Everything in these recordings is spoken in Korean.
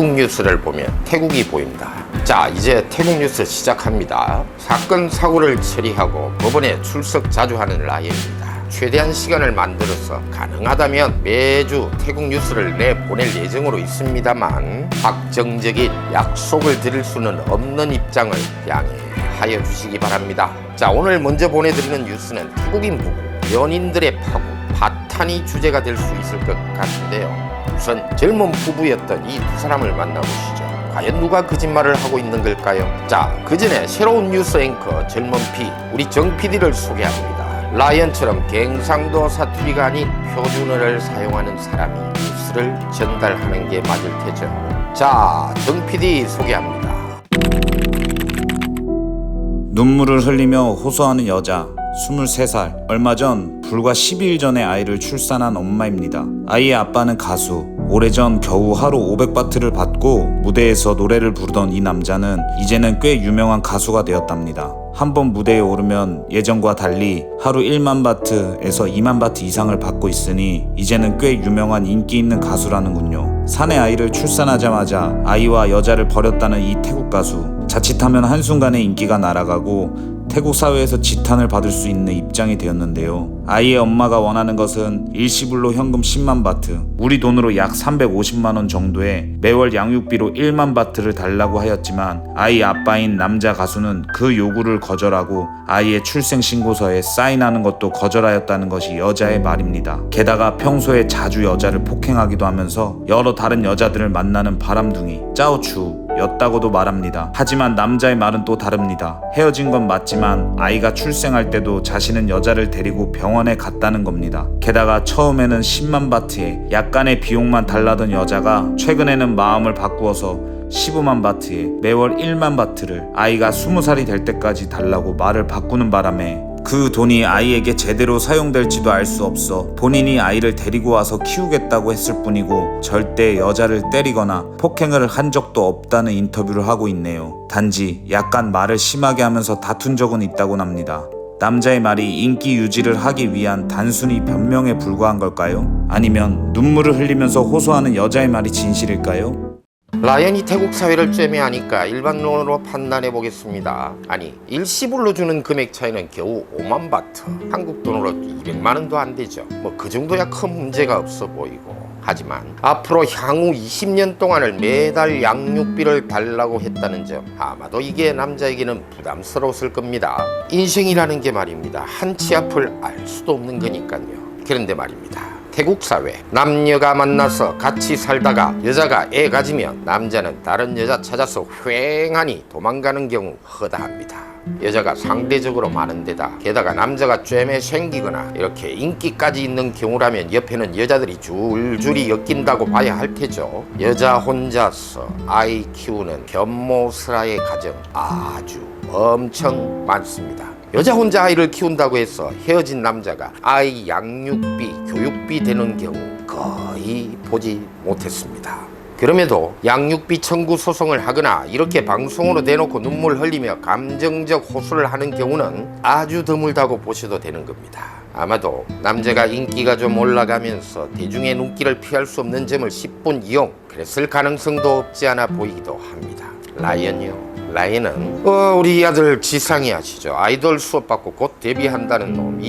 태국 뉴스를 보면 태국이 보입니다. 자, 이제 태국 뉴스 시작합니다. 사건 사고를 처리하고 법원에 출석 자주 하는 라이언입니다. 최대한 시간을 만들어서 가능하다면 매주 태국 뉴스를 내보낼 예정으로 있습니다만 확정적인 약속을 드릴 수는 없는 입장을 양해하여 주시기 바랍니다. 자, 오늘 먼저 보내드리는 뉴스는 태국인 부부, 연인들의 파국, 파탄이 주제가 될 수 있을 것 같은데요. 우선 젊은 부부였던 이 두 사람을 만나보시죠. 과연 누가 거짓말을 하고 있는 걸까요? 자, 그 전에 새로운 뉴스 앵커 젊은 피, 우리 정 PD를 소개합니다. 라이언처럼 갱상도 사투리가 아닌 표준어를 사용하는 사람이 뉴스를 전달하는 게 맞을 테죠. 자, 정 PD 소개합니다. 눈물을 흘리며 호소하는 여자 23살. 얼마 전 불과 12일 전에 아이를 출산한 엄마입니다. 아이의 아빠는 가수. 오래전 겨우 하루 500바트를 받고 무대에서 노래를 부르던 이 남자는 이제는 꽤 유명한 가수가 되었답니다. 한번 무대에 오르면 예전과 달리 하루 1만 바트에서 2만 바트 이상을 받고 있으니 이제는 꽤 유명한 인기 있는 가수라는군요. 사내 아이를 출산하자마자 아이와 여자를 버렸다는 이 태국 가수. 자칫하면 한순간에 인기가 날아가고 태국 사회에서 지탄을 받을 수 있는 입장이 되었는데요. 아이의 엄마가 원하는 것은 일시불로 현금 10만 바트, 우리 돈으로 약 350만 원 정도의 매월 양육비로 1만 바트를 달라고 하였지만 아이 아빠인 남자 가수는 그 요구를 거절하고 아이의 출생신고서에 사인하는 것도 거절하였다는 것이 여자의 말입니다. 게다가 평소에 자주 여자를 폭행하기도 하면서 여러 다른 여자들을 만나는 바람둥이 짜오추 였다고도 말합니다. 하지만 남자의 말은 또 다릅니다. 헤어진 건 맞지만 아이가 출생할 때도 자신은 여자를 데리고 병원에 갔다는 겁니다. 게다가 처음에는 10만 바트에 약간의 비용만 달라던 여자가 최근에는 마음을 바꾸어서 15만 바트에 매월 1만 바트를 아이가 20살이 될 때까지 달라고 말을 바꾸는 바람에 그 돈이 아이에게 제대로 사용될지도 알 수 없어 본인이 아이를 데리고 와서 키우겠다고 했을 뿐이고 절대 여자를 때리거나 폭행을 한 적도 없다는 인터뷰를 하고 있네요. 단지 약간 말을 심하게 하면서 다툰 적은 있다고 합니다. 남자의 말이 인기 유지를 하기 위한 단순히 변명에 불과한 걸까요? 아니면 눈물을 흘리면서 호소하는 여자의 말이 진실일까요? 라이언이 태국 사회를 쨈매하니까 일반론으로 판단해 보겠습니다. 아니, 일시불로 주는 금액 차이는 겨우 5만 바트, 한국 돈으로 200만 원도 안 되죠. 뭐 그 정도야 큰 문제가 없어 보이고. 하지만 앞으로 향후 20년 동안을 매달 양육비를 달라고 했다는 점, 아마도 이게 남자에게는 부담스러웠을 겁니다. 인생이라는 게 말입니다, 한치 앞을 알 수도 없는 거니까요. 그런데 말입니다, 태국 사회, 남녀가 만나서 같이 살다가 여자가 애 가지면 남자는 다른 여자 찾아서 휑하니 도망가는 경우 허다합니다. 여자가 상대적으로 많은 데다 게다가 남자가 쨈매 생기거나 이렇게 인기까지 있는 경우라면 옆에는 여자들이 줄줄이 엮인다고 봐야 할 테죠. 여자 혼자서 아이 키우는 견모스라의 가정 아주 엄청 많습니다. 여자 혼자 아이를 키운다고 해서 헤어진 남자가 아이 양육비, 교육비 되는 경우 거의 보지 못했습니다. 그럼에도 양육비 청구 소송을 하거나 이렇게 방송으로 내놓고 눈물 흘리며 감정적 호소를 하는 경우는 아주 드물다고 보셔도 되는 겁니다. 아마도 남자가 인기가 좀 올라가면서 대중의 눈길을 피할 수 없는 점을 10분 이용, 그랬을 가능성도 없지 않아 보이기도 합니다. 라이언은 우리 아들 지상이 아시죠? 아이돌 수업 받고 곧 데뷔한다는 놈,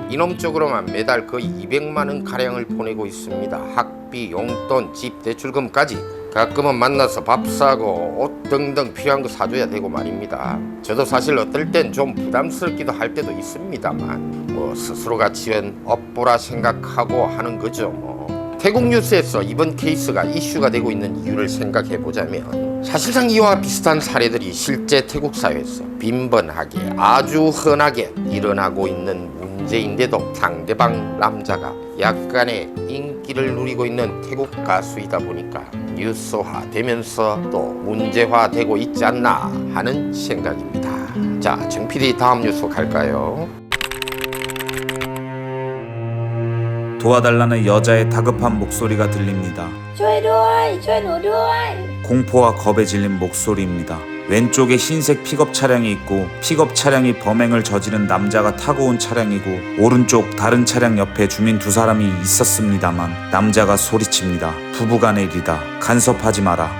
이놈 쪽으로만 매달 거의 200만 원 가량을 보내고 있습니다. 학비, 용돈, 집 대출금까지. 가끔은 만나서 밥 사고 옷 등등 필요한 거 사줘야 되고 말입니다. 저도 사실 어떨 땐 좀 부담스럽기도 할 때도 있습니다만 뭐 스스로가 지은 업보라 생각하고 하는 거죠. 뭐 태국 뉴스에서 이번 케이스가 이슈가 되고 있는 이유를 생각해 보자면 사실상 이와 비슷한 사례들이 실제 태국 사회에서 빈번하게 아주 흔하게 일어나고 있는 문제인데도 상대방 남자가 약간의 인기를 누리고 있는 태국 가수이다 보니까 뉴스화되면서 또 문제화되고 있지 않나 하는 생각입니다. 자, 정 PD 다음 뉴스 갈까요? 도와달라는 여자의 다급한 목소리가 들립니다. ช่วยด้วยช่วยหนูด้วย 공포와 겁에 질린 목소리입니다. 왼쪽에 흰색 픽업 차량이 있고 픽업 차량이 범행을 저지른 남자가 타고 온 차량이고 오른쪽 다른 차량 옆에 주민 두 사람이 있었습니다만 남자가 소리칩니다. 부부간의 일이다. 간섭하지 마라.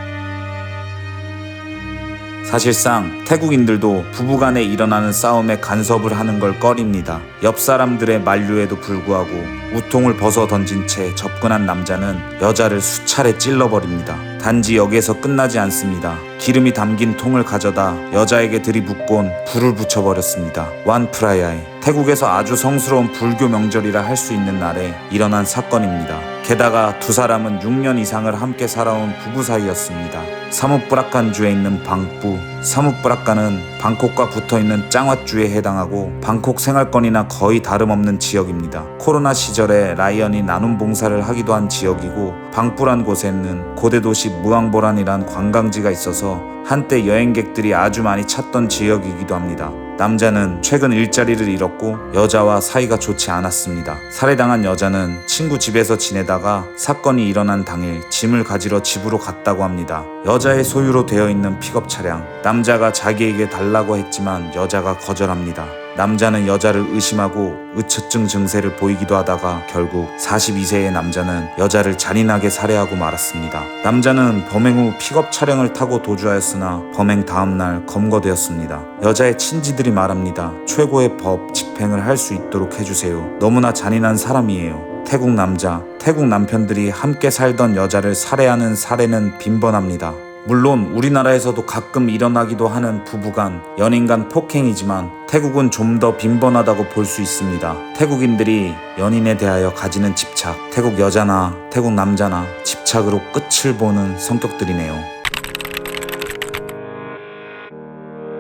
사실상 태국인들도 부부간에 일어나는 싸움에 간섭을 하는 걸 꺼립니다. 옆 사람들의 만류에도 불구하고 우통을 벗어 던진 채 접근한 남자는 여자를 수차례 찔러버립니다. 단지 여기에서 끝나지 않습니다. 기름이 담긴 통을 가져다 여자에게 들이붓곤 불을 붙여버렸습니다. 완프라야에 태국에서 아주 성스러운 불교 명절이라 할 수 있는 날에 일어난 사건입니다. 게다가 두 사람은 6년 이상을 함께 살아온 부부 사이였습니다. 사뭇브라칸주에 있는 방뿌, 사뭇브라칸은 방콕과 붙어있는 짱왓주에 해당하고 방콕 생활권이나 거의 다름없는 지역입니다. 코로나 시절에 라이언이 나눔 봉사를 하기도 한 지역이고 방뿌란 곳에는 고대 도시 무앙보란이란 관광지가 있어서 한때 여행객들이 아주 많이 찾던 지역이기도 합니다. 남자는 최근 일자리를 잃었고 여자와 사이가 좋지 않았습니다. 살해당한 여자는 친구 집에서 지내다가 사건이 일어난 당일 짐을 가지러 집으로 갔다고 합니다. 여자의 소유로 되어 있는 픽업 차량, 남자가 자기에게 달라고 했지만 여자가 거절합니다. 남자는 여자를 의심하고 의처증 증세를 보이기도 하다가 결국 42세의 남자는 여자를 잔인하게 살해하고 말았습니다. 남자는 범행 후 픽업 차량을 타고 도주하였으나 범행 다음날 검거되었습니다. 여자의 친지들이 말합니다. 최고의 법 집행을 할 수 있도록 해주세요. 너무나 잔인한 사람이에요. 태국 남자, 태국 남편들이 함께 살던 여자를 살해하는 사례는 빈번합니다. 물론 우리나라에서도 가끔 일어나기도 하는 부부간, 연인 간 폭행이지만 태국은 좀 더 빈번하다고 볼 수 있습니다. 태국인들이 연인에 대하여 가지는 집착, 태국 여자나 태국 남자나 집착으로 끝을 보는 성격들이네요.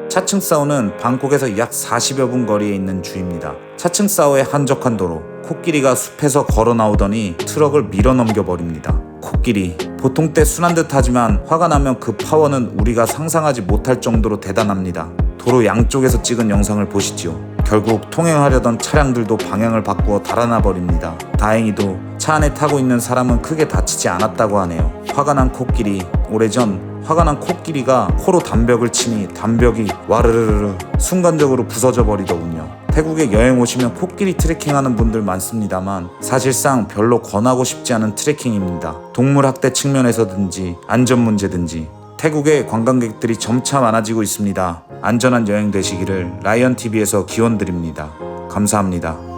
차층사오는 방콕에서 약 40여 분 거리에 있는 주입니다. 차층사오의 한적한 도로, 코끼리가 숲에서 걸어 나오더니 트럭을 밀어 넘겨버립니다. 코끼리, 보통 때 순한 듯 하지만 화가 나면 그 파워는 우리가 상상하지 못할 정도로 대단합니다. 도로 양쪽에서 찍은 영상을 보시지요. 결국 통행하려던 차량들도 방향을 바꾸어 달아나 버립니다. 다행히도 차 안에 타고 있는 사람은 크게 다치지 않았다고 하네요. 화가 난 코끼리, 오래전 화가 난 코끼리가 코로 담벽을 치니 담벽이 와르르르 순간적으로 부서져 버리더군요. 태국에 여행 오시면 코끼리 트레킹하는 분들 많습니다만 사실상 별로 권하고 싶지 않은 트레킹입니다. 동물 학대 측면에서든지 안전 문제든지 태국의 관광객들이 점차 많아지고 있습니다. 안전한 여행 되시기를 라이언TV에서 기원드립니다. 감사합니다.